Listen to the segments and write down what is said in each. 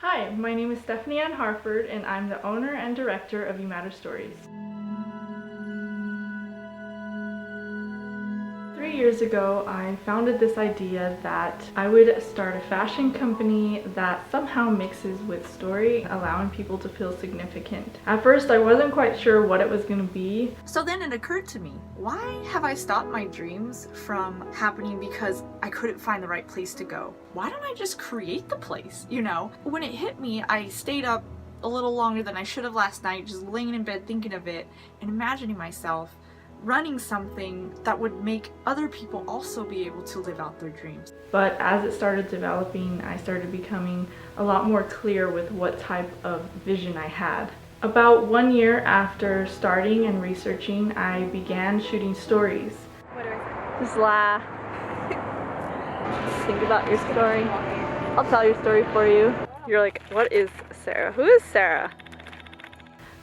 Hi, my name is Stephanie Ann Harford, and I'm the owner and director of You Matter Stories. 3 years ago, I founded this idea that I would start a fashion company that somehow mixes with story, allowing people to feel significant. At first, I wasn't quite sure what it was going to be. So then it occurred to me, why have I stopped my dreams from happening because I couldn't find the right place to go? Why don't I just create the place, you know? When it hit me, I stayed up a little longer than I should have last night, just laying in bed thinking of it and imagining myself running something that would make other people also be able to live out their dreams. But as it started developing, I started becoming a lot more clear with what type of vision I had. About 1 year after starting and researching, I began shooting stories. What do I say? Just laugh. Think about your story. I'll tell your story for you. You're like, what is Sarah? Who is Sarah?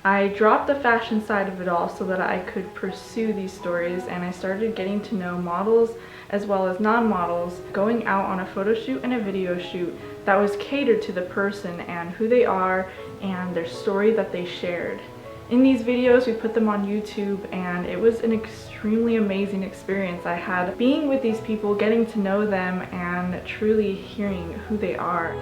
I dropped the fashion side of it all so that I could pursue these stories, and I started getting to know models as well as non-models, going out on a photo shoot and a video shoot that was catered to the person and who they are and their story that they shared. In these videos, we put them on YouTube, and it was an extremely amazing experience I had being with these people, getting to know them, and truly hearing who they are.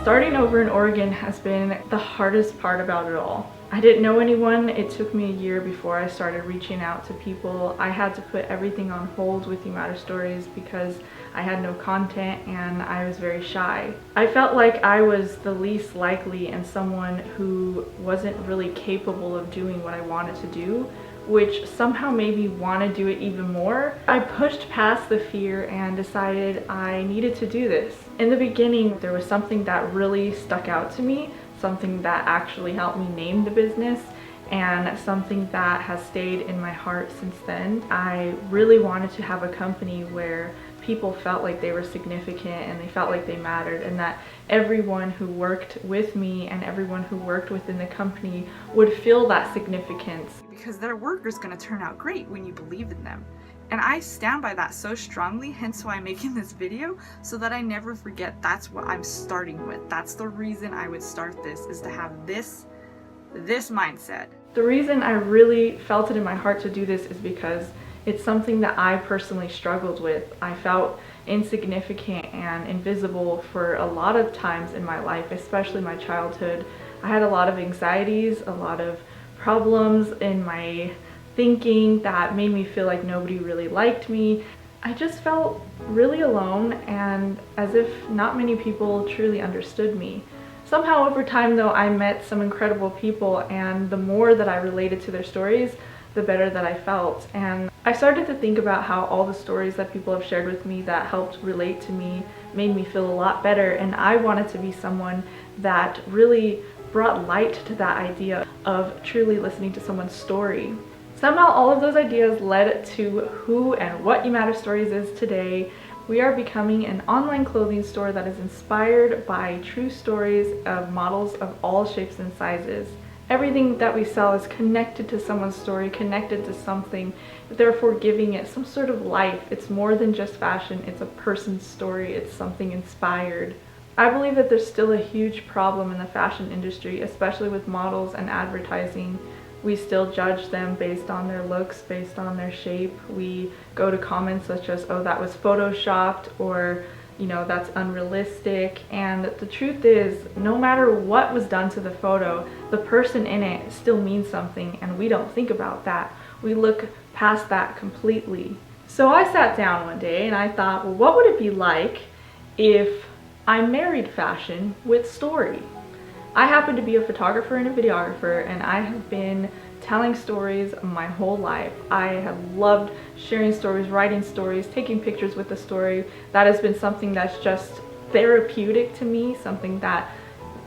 Starting over in Oregon has been the hardest part about it all. I didn't know anyone. It took me a year before I started reaching out to people. I had to put everything on hold with You Matter Stories because I had no content and I was very shy. I felt like I was the least likely and someone who wasn't really capable of doing what I wanted to do, which somehow made me want to do it even more. I pushed past the fear and decided I needed to do this. In the beginning, there was something that really stuck out to me, something that actually helped me name the business, and something that has stayed in my heart since then. I really wanted to have a company where people felt like they were significant and they felt like they mattered, and that everyone who worked with me and everyone who worked within the company would feel that significance. Because their work is going to turn out great when you believe in them. And I stand by that so strongly, hence why I'm making this video, so that I never forget that's what I'm starting with. That's the reason I would start this, is to have this mindset. The reason I really felt it in my heart to do this is because it's something that I personally struggled with. I felt insignificant and invisible for a lot of times in my life, especially my childhood. I had a lot of anxieties, a lot of problems in my thinking that made me feel like nobody really liked me. I just felt really alone and as if not many people truly understood me. Somehow over time though, I met some incredible people, and the more that I related to their stories, the better that I felt. And I started to think about how all the stories that people have shared with me that helped relate to me made me feel a lot better, and I wanted to be someone that really brought light to that idea of truly listening to someone's story. Somehow all of those ideas led to who and what You Matter Stories is today. We are becoming an online clothing store that is inspired by true stories of models of all shapes and sizes. Everything that we sell is connected to someone's story, connected to something, therefore giving it some sort of life. It's more than just fashion, it's a person's story, it's something inspired. I believe that there's still a huge problem in the fashion industry, especially with models and advertising. We still judge them based on their looks, based on their shape. We go to comments such as, oh, that was photoshopped, or, you know, that's unrealistic. And the truth is, no matter what was done to the photo, the person in it still means something, and we don't think about that. We look past that completely. So I sat down one day and I thought, well, what would it be like if I married fashion with story? I happen to be a photographer and a videographer, and I have been telling stories my whole life. I have loved sharing stories, writing stories, taking pictures with the story. That has been something that's just therapeutic to me, something that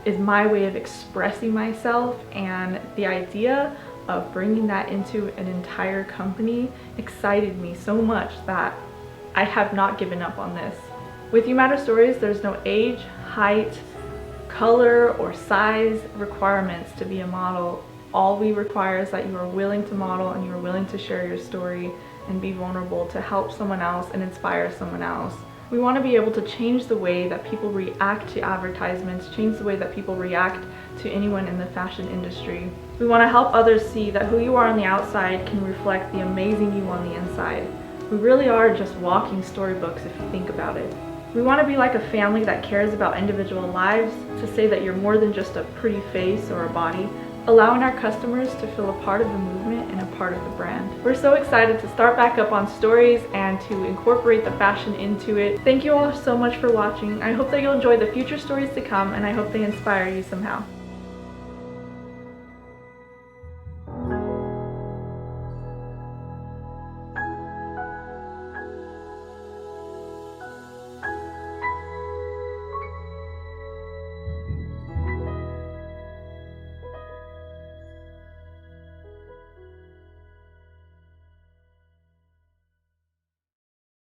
is my way of expressing myself, and the idea of bringing that into an entire company excited me so much that I have not given up on this. With You Matter Stories, there's no age, height, color, or size requirements to be a model. All we require is that you are willing to model and you are willing to share your story and be vulnerable to help someone else and inspire someone else. We want to be able to change the way that people react to advertisements, change the way that people react to anyone in the fashion industry. We want to help others see that who you are on the outside can reflect the amazing you on the inside. We really are just walking storybooks if you think about it. We want to be like a family that cares about individual lives, to say that you're more than just a pretty face or a body, allowing our customers to feel a part of the movement and a part of the brand. We're so excited to start back up on stories and to incorporate the fashion into it. Thank you all so much for watching. I hope that you'll enjoy the future stories to come, and I hope they inspire you somehow.